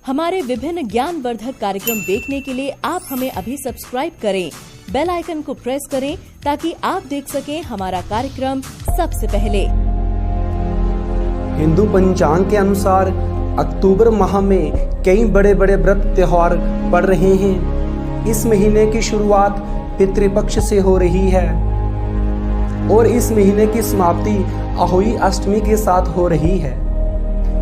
हमारे विभिन्न ज्ञानवर्धक कार्यक्रम देखने के लिए आप हमें अभी सब्सक्राइब करें, बेल आइकन को प्रेस करें ताकि आप देख सकें हमारा कार्यक्रम सबसे पहले। हिंदू पंचांग के अनुसार अक्टूबर माह में कई बड़े बड़े व्रत त्योहार पड़ रहे हैं। इस महीने की शुरुआत पितृपक्ष से हो रही है और इस महीने की समाप्ति अहोई अष्टमी के साथ हो रही है।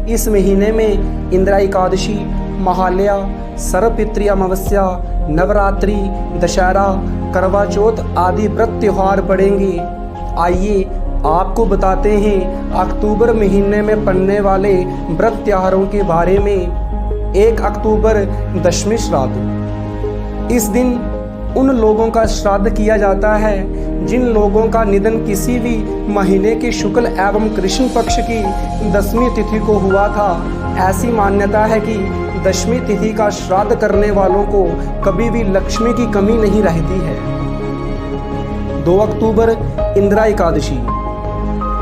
इस महीने में इंदिरा एकादशी, महालया, सर्वपितृ अमावस्या, नवरात्रि, दशहरा, करवा चौथ आदि व्रत त्योहार पड़ेंगे। आइए आपको बताते हैं अक्टूबर महीने में पड़ने वाले व्रत त्योहारों के बारे में। 1 अक्टूबर दशमी श्राद्ध। इस दिन उन लोगों का श्राद्ध किया जाता है जिन लोगों का निधन किसी भी महीने के शुक्ल एवं कृष्ण पक्ष की दशमी तिथि को हुआ था। ऐसी मान्यता है कि दशमी तिथि का श्राद्ध करने वालों को कभी भी लक्ष्मी की कमी नहीं रहती है। 2 अक्टूबर इंदिरा एकादशी।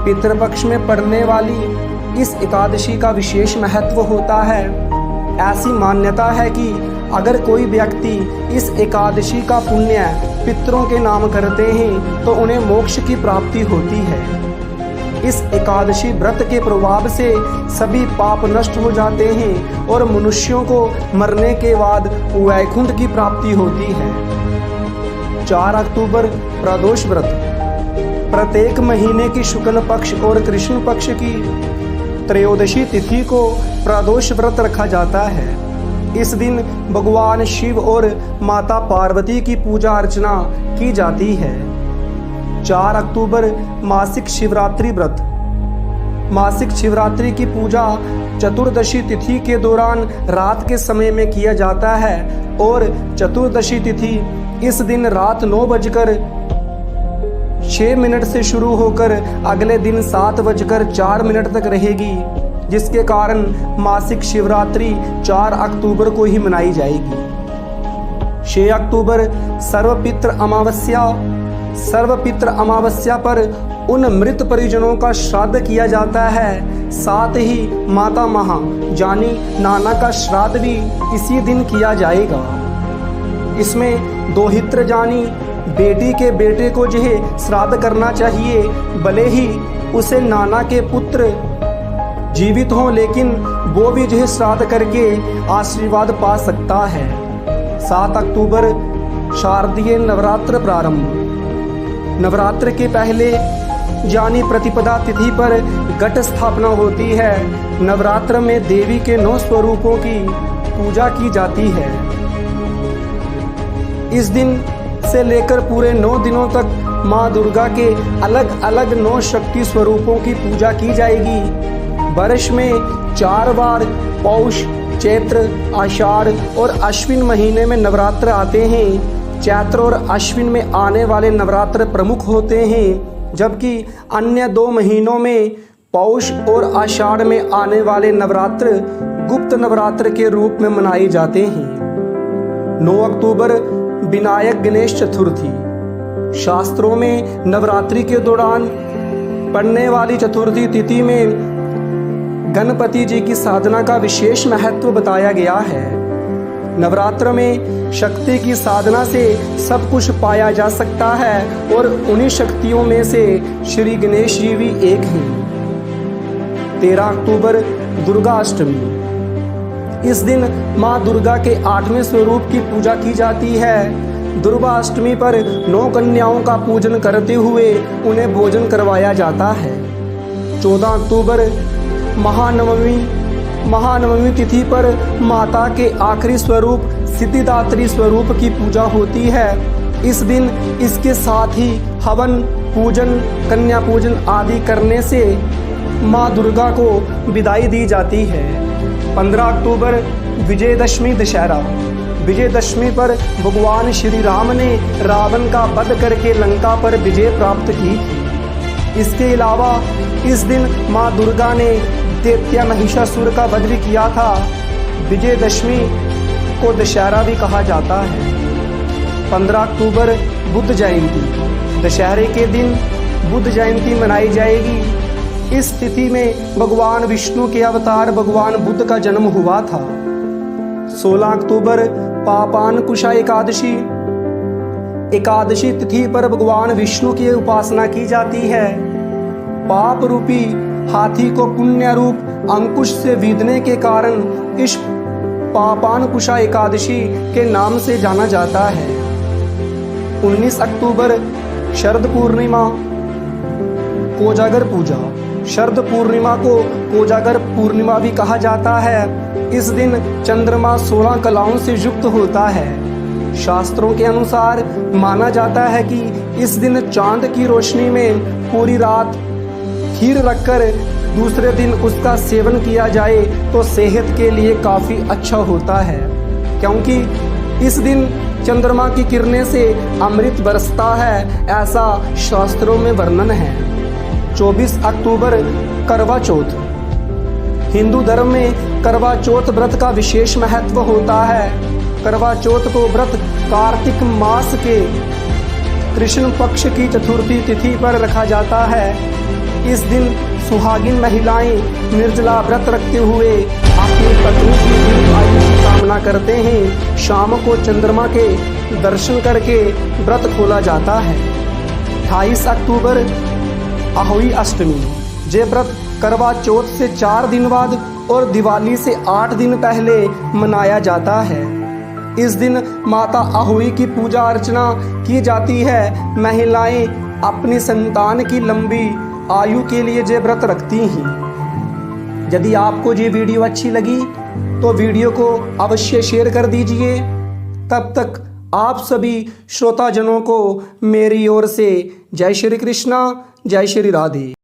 पितृपक्ष में पड़ने वाली इस एकादशी का विशेष महत्व होता है। ऐसी मान्यता है कि अगर कोई व्यक्ति इस एकादशी का पुण्य पितरों के नाम करते हैं तो उन्हें मोक्ष की प्राप्ति होती है। इस एकादशी व्रत के प्रभाव से सभी पाप नष्ट हो जाते हैं और मनुष्यों को मरने के बाद वैकुंठ की प्राप्ति होती है। 4 अक्टूबर प्रदोष व्रत। प्रत्येक महीने की शुक्ल पक्ष और कृष्ण पक्ष की त्रयोदशी तिथि को प्रदोष व्रत रखा जाता है। इस दिन भगवान शिव और माता पार्वती की पूजा अर्चना की जाती है। 4 अक्टूबर मासिक शिवरात्रि व्रत। मासिक शिवरात्रि की पूजा चतुर्दशी तिथि के दौरान रात के समय में किया जाता है और चतुर्दशी तिथि इस दिन रात 9:06 से शुरू होकर अगले दिन 7:04 तक रहेगी, जिसके कारण मासिक शिवरात्रि 4 अक्टूबर को ही मनाई जाएगी। 6 अक्टूबर सर्वपितृ अमावस्या। सर्वपितृ अमावस्या पर उन मृत परिजनों का श्राद्ध किया जाता है। साथ ही माता महा यानी नाना का श्राद्ध भी इसी दिन किया जाएगा। इसमें दोहित्र यानी बेटी के बेटे को जो है श्राद्ध करना चाहिए, भले ही उसे नाना के पुत्र जीवित हों, लेकिन वो भी जो है श्राद्ध करके आशीर्वाद पा सकता है। 7 अक्टूबर शारदीय नवरात्र प्रारंभ। नवरात्र के पहले यानी प्रतिपदा तिथि पर घट स्थापना होती है। नवरात्र में देवी के 9 स्वरूपों की पूजा की जाती है। इस दिन से लेकर पूरे 9 दिनों तक माँ दुर्गा के अलग अलग 9 शक्ति स्वरूपों की पूजा की जाएगी। वर्ष में 4 बार पौष, चैत्र, आषाढ़ और अश्विन महीने में नवरात्र आते हैं। चैत्र और अश्विन में आने वाले नवरात्र प्रमुख होते हैं, जबकि अन्य 2 महीनों में पौष और आषाढ़ में आने वाले नवरात्र गुप्त नवरात्र के रूप में मनाए जाते हैं। 9 अक्टूबर विनायक गणेश चतुर्थी। शास्त्रों में नवरात्रि के दौरान पड़ने वाली चतुर्थी तिथि में गणपति जी की साधना का विशेष महत्व बताया गया है। नवरात्र में शक्ति की साधना से सब कुछ पाया जा सकता है और उन्हीं शक्तियों में से श्री गणेश जी भी एक हैं। 13 अक्टूबर दुर्गा अष्टमी। इस दिन माँ दुर्गा के 8वें स्वरूप की पूजा की जाती है। दुर्गा अष्टमी पर 9 कन्याओं का पूजन करते हुए उन्हें भोजन करवाया जाता है। 14 अक्टूबर महानवमी। महानवमी तिथि पर माता के आखिरी स्वरूप सिद्धिदात्री स्वरूप की पूजा होती है। इस दिन इसके साथ ही हवन, पूजन, कन्या पूजन आदि करने से माँ दुर्गा को विदाई दी जाती है। 15 अक्टूबर विजयदशमी दशहरा। विजयदशमी पर भगवान श्री राम ने रावण का वध करके लंका पर विजय प्राप्त की थी। इसके अलावा इस दिन माँ दुर्गा ने दैत्य महिषासुर का वध भी किया था। विजयदशमी को दशहरा भी कहा जाता है। 15 अक्टूबर बुद्ध जयंती। दशहरे के दिन बुद्ध जयंती मनाई जाएगी। इस तिथि में भगवान विष्णु के अवतार भगवान बुद्ध का जन्म हुआ था। 16 अक्टूबर पापानकुशा एकादशी। एकादशी तिथि पर भगवान विष्णु की उपासना की जाती है। पाप रूपी हाथी को पुण्य रूप अंकुश से बीधने के कारण इस पापानकुशा एकादशी के नाम से जाना जाता है। 19 अक्टूबर शरद पूर्णिमा, कोजागर पूजा। शरद पूर्णिमा को कोजागर पूर्णिमा भी कहा जाता है। इस दिन चंद्रमा 16 कलाओं से युक्त होता है। शास्त्रों के अनुसार माना जाता है कि इस दिन चांद की रोशनी में पूरी रात खीर रखकर दूसरे दिन उसका सेवन किया जाए तो सेहत के लिए काफ़ी अच्छा होता है, क्योंकि इस दिन चंद्रमा की किरणें से अमृत बरसता है, ऐसा शास्त्रों में वर्णन है। 24 अक्टूबर करवा चौथ। हिंदू धर्म में करवा चौथ व्रत का विशेष महत्व होता है। करवा चौथ को व्रत कार्तिक मास के कृष्ण पक्ष की चतुर्थी तिथि पर रखा जाता है। इस दिन सुहागिन महिलाएं निर्जला व्रत रखते हुए अपनी पत्नी की दीर्घायु की कामना करते हैं। शाम को चंद्रमा के दर्शन करके व्रत खोला जाता है। 28 अक्टूबर आहोई अष्टमी। ये व्रत करवा चौथ से 4 दिन बाद और दिवाली से 8 दिन पहले मनाया जाता है। इस दिन माता आहोई की पूजा अर्चना की जाती है। महिलाएं अपनी संतान की लंबी आयु के लिए ये व्रत रखती हैं। यदि आपको ये वीडियो अच्छी लगी तो वीडियो को अवश्य शेयर कर दीजिए। तब तक आप सभी श्रोताजनों को मेरी ओर से जय श्री कृष्णा, जय श्री राधे।